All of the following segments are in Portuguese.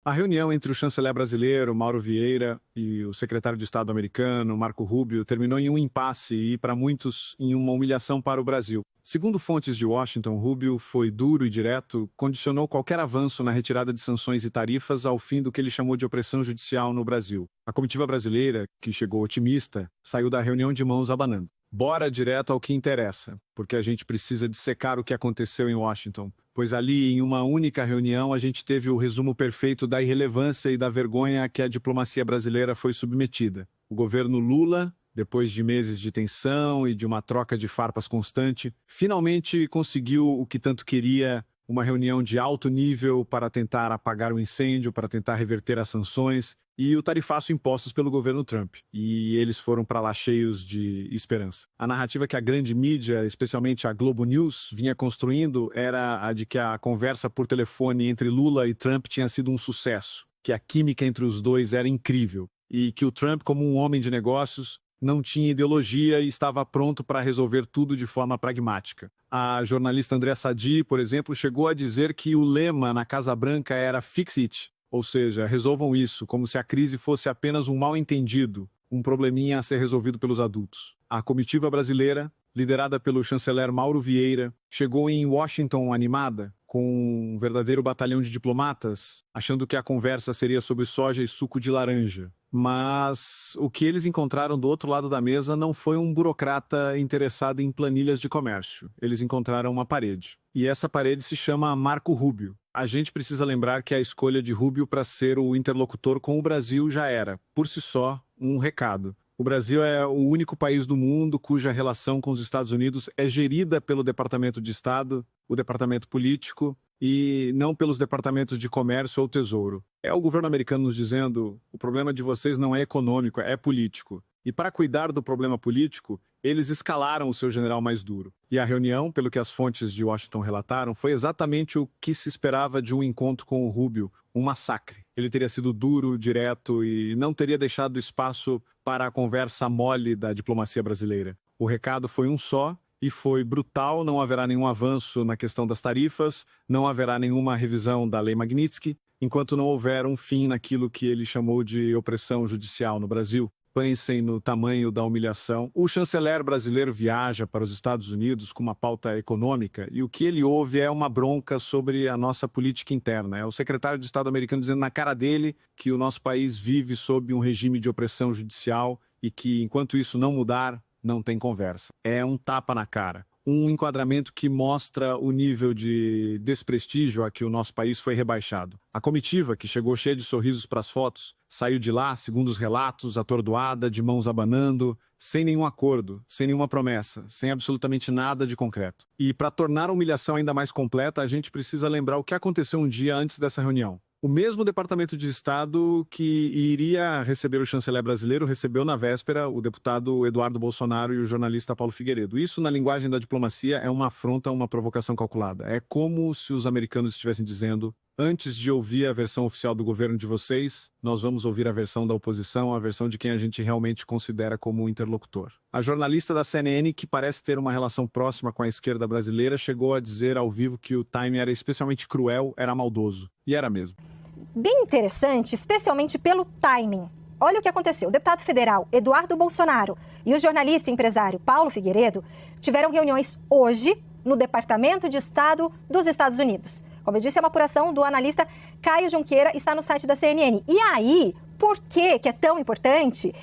A reunião entre o chanceler brasileiro, Mauro Vieira, e o secretário de Estado americano, Marco Rubio, terminou em um impasse e, para muitos, em uma humilhação para o Brasil. Segundo fontes de Washington, Rubio foi duro e direto, condicionou qualquer avanço na retirada de sanções e tarifas ao fim do que ele chamou de opressão judicial no Brasil. A comitiva brasileira, que chegou otimista, saiu da reunião de mãos abanando. Bora direto ao que interessa, porque a gente precisa dissecar o que aconteceu em Washington, pois ali, em uma única reunião, a gente teve o resumo perfeito da irrelevância e da vergonha a que a diplomacia brasileira foi submetida. O governo Lula, depois de meses de tensão e de uma troca de farpas constante, finalmente conseguiu o que tanto queria: uma reunião de alto nível para tentar apagar o incêndio, para tentar reverter as sanções e o tarifaço impostos pelo governo Trump. E eles foram para lá cheios de esperança. A narrativa que a grande mídia, especialmente a Globo News, vinha construindo era a de que a conversa por telefone entre Lula e Trump tinha sido um sucesso, que a química entre os dois era incrível e que o Trump, como um homem de negócios, não tinha ideologia e estava pronto para resolver tudo de forma pragmática. A jornalista Andréa Sadi, por exemplo, chegou a dizer que o lema na Casa Branca era "Fix it", ou seja, resolvam isso, como se a crise fosse apenas um mal-entendido, um probleminha a ser resolvido pelos adultos. A comitiva brasileira, liderada pelo chanceler Mauro Vieira, chegou em Washington animada, com um verdadeiro batalhão de diplomatas, achando que a conversa seria sobre soja e suco de laranja. Mas o que eles encontraram do outro lado da mesa não foi um burocrata interessado em planilhas de comércio. Eles encontraram uma parede. E essa parede se chama Marco Rubio. A gente precisa lembrar que a escolha de Rubio para ser o interlocutor com o Brasil já era, por si só, um recado. O Brasil é o único país do mundo cuja relação com os Estados Unidos é gerida pelo Departamento de Estado, o Departamento Político, e não pelos departamentos de comércio ou tesouro. É o governo americano nos dizendo: o problema de vocês não é econômico, é político. E para cuidar do problema político, eles escalaram o seu general mais duro. E a reunião, pelo que as fontes de Washington relataram, foi exatamente o que se esperava de um encontro com o Rubio, um massacre. Ele teria sido duro, direto e não teria deixado espaço para a conversa mole da diplomacia brasileira. O recado foi um só e foi brutal: não haverá nenhum avanço na questão das tarifas, não haverá nenhuma revisão da Lei Magnitsky, enquanto não houver um fim naquilo que ele chamou de opressão judicial no Brasil. Pensem no tamanho da humilhação. O chanceler brasileiro viaja para os Estados Unidos com uma pauta econômica e o que ele ouve é uma bronca sobre a nossa política interna. É o secretário de Estado americano dizendo na cara dele que o nosso país vive sob um regime de opressão judicial e que, enquanto isso não mudar, não tem conversa. É um tapa na cara. Um enquadramento que mostra o nível de desprestígio a que o nosso país foi rebaixado. A comitiva, que chegou cheia de sorrisos para as fotos, saiu de lá, segundo os relatos, atordoada, de mãos abanando, sem nenhum acordo, sem nenhuma promessa, sem absolutamente nada de concreto. E para tornar a humilhação ainda mais completa, a gente precisa lembrar o que aconteceu um dia antes dessa reunião. O mesmo Departamento de Estado que iria receber o chanceler brasileiro recebeu na véspera o deputado Eduardo Bolsonaro e o jornalista Paulo Figueiredo. Isso, na linguagem da diplomacia, é uma afronta, uma provocação calculada. É como se os americanos estivessem dizendo: antes de ouvir a versão oficial do governo de vocês, nós vamos ouvir a versão da oposição, a versão de quem a gente realmente considera como um interlocutor. A jornalista da CNN, que parece ter uma relação próxima com a esquerda brasileira, chegou a dizer ao vivo que o timing era especialmente cruel, era maldoso. E era mesmo. Bem interessante, especialmente pelo timing. Olha o que aconteceu. O deputado federal Eduardo Bolsonaro e o jornalista e empresário Paulo Figueiredo tiveram reuniões hoje no Departamento de Estado dos Estados Unidos. Como eu disse, é uma apuração do analista Caio Junqueira, está no site da CNN. E aí, por que é tão importante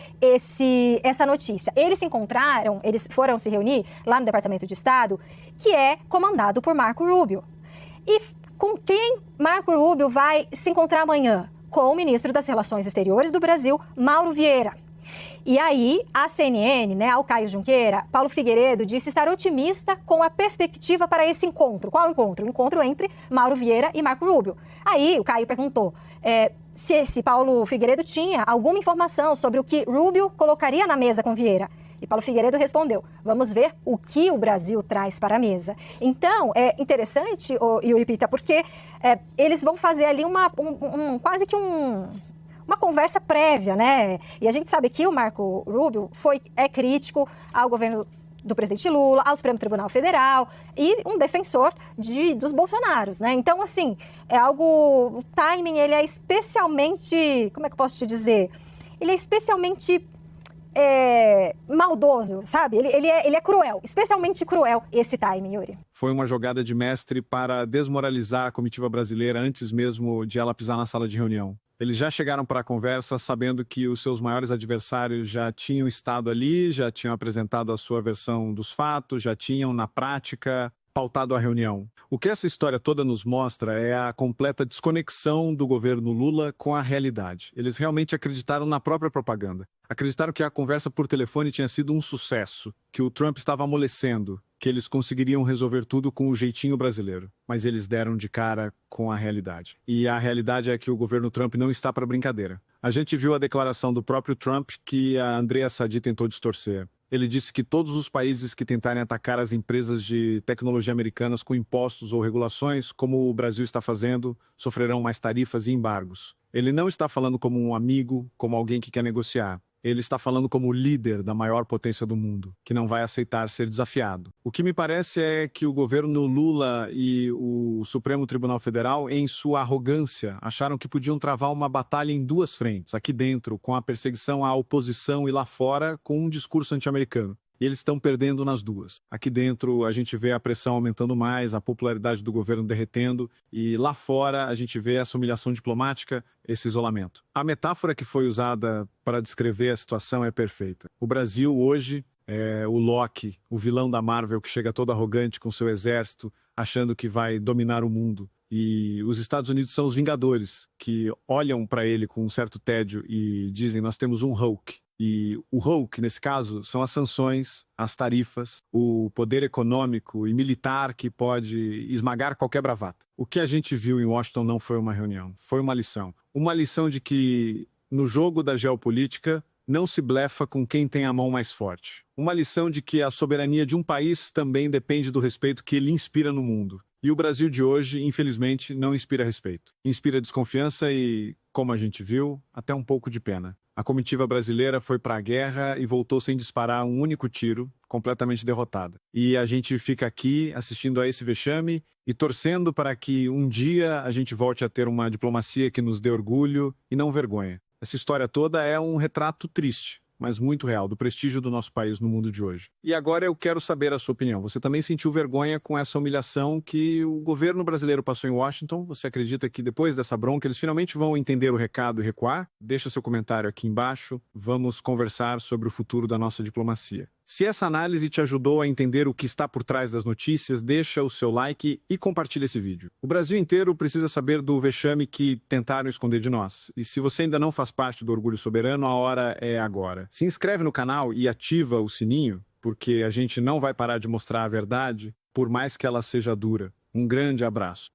essa notícia? Eles se encontraram, eles foram se reunir lá no Departamento de Estado, que é comandado por Marco Rubio. E com quem Marco Rubio vai se encontrar amanhã? Com o ministro das Relações Exteriores do Brasil, Mauro Vieira. E aí, a CNN, ao Caio Junqueira, Paulo Figueiredo disse estar otimista com a perspectiva para esse encontro. Qual encontro? O encontro entre Mauro Vieira e Marco Rubio. Aí, o Caio perguntou se esse Paulo Figueiredo tinha alguma informação sobre o que Rubio colocaria na mesa com Vieira. E Paulo Figueiredo respondeu: vamos ver o que o Brasil traz para a mesa. Então, é interessante, Yuri Pita, porque eles vão fazer ali quase que uma conversa prévia, né? E a gente sabe que o Marco Rubio é crítico ao governo do presidente Lula, ao Supremo Tribunal Federal e um defensor dos Bolsonaros, né? Então, assim, é algo... O timing, ele é especialmente... Como é que eu posso te dizer? Ele é especialmente... maldoso, sabe? Ele é cruel, especialmente cruel esse timing, Yuri. Foi uma jogada de mestre para desmoralizar a comitiva brasileira antes mesmo de ela pisar na sala de reunião. Eles já chegaram para a conversa sabendo que os seus maiores adversários já tinham estado ali, já tinham apresentado a sua versão dos fatos, já tinham, na prática, pautado a reunião. O que essa história toda nos mostra é a completa desconexão do governo Lula com a realidade. Eles realmente acreditaram na própria propaganda. Acreditaram que a conversa por telefone tinha sido um sucesso, que o Trump estava amolecendo, que eles conseguiriam resolver tudo com o jeitinho brasileiro. Mas eles deram de cara com a realidade. E a realidade é que o governo Trump não está para brincadeira. A gente viu a declaração do próprio Trump que a Andrea Sadi tentou distorcer. Ele disse que todos os países que tentarem atacar as empresas de tecnologia americanas com impostos ou regulações, como o Brasil está fazendo, sofrerão mais tarifas e embargos. Ele não está falando como um amigo, como alguém que quer negociar. Ele está falando como líder da maior potência do mundo, que não vai aceitar ser desafiado. O que me parece é que o governo Lula e o Supremo Tribunal Federal, em sua arrogância, acharam que podiam travar uma batalha em duas frentes, aqui dentro, com a perseguição à oposição e lá fora, com um discurso anti-americano. E eles estão perdendo nas duas. Aqui dentro a gente vê a pressão aumentando mais, a popularidade do governo derretendo, e lá fora a gente vê essa humilhação diplomática, esse isolamento. A metáfora que foi usada para descrever a situação é perfeita. O Brasil hoje é o Loki, o vilão da Marvel que chega todo arrogante com seu exército, achando que vai dominar o mundo. E os Estados Unidos são os Vingadores, que olham para ele com um certo tédio e dizem: nós temos um Hulk. E o Hulk, nesse caso, são as sanções, as tarifas, o poder econômico e militar que pode esmagar qualquer bravata. O que a gente viu em Washington não foi uma reunião, foi uma lição. Uma lição de que, no jogo da geopolítica, não se blefa com quem tem a mão mais forte. Uma lição de que a soberania de um país também depende do respeito que ele inspira no mundo. E o Brasil de hoje, infelizmente, não inspira respeito. Inspira desconfiança e, como a gente viu, até um pouco de pena. A comitiva brasileira foi para a guerra e voltou sem disparar um único tiro, completamente derrotada. E a gente fica aqui assistindo a esse vexame e torcendo para que um dia a gente volte a ter uma diplomacia que nos dê orgulho e não vergonha. Essa história toda é um retrato triste, mas muito real, do prestígio do nosso país no mundo de hoje. E agora eu quero saber a sua opinião. Você também sentiu vergonha com essa humilhação que o governo brasileiro passou em Washington? Você acredita que depois dessa bronca eles finalmente vão entender o recado e recuar? Deixa seu comentário aqui embaixo. Vamos conversar sobre o futuro da nossa diplomacia. Se essa análise te ajudou a entender o que está por trás das notícias, deixa o seu like e compartilha esse vídeo. O Brasil inteiro precisa saber do vexame que tentaram esconder de nós. E se você ainda não faz parte do Orgulho Soberano, a hora é agora. Se inscreve no canal e ativa o sininho, porque a gente não vai parar de mostrar a verdade, por mais que ela seja dura. Um grande abraço.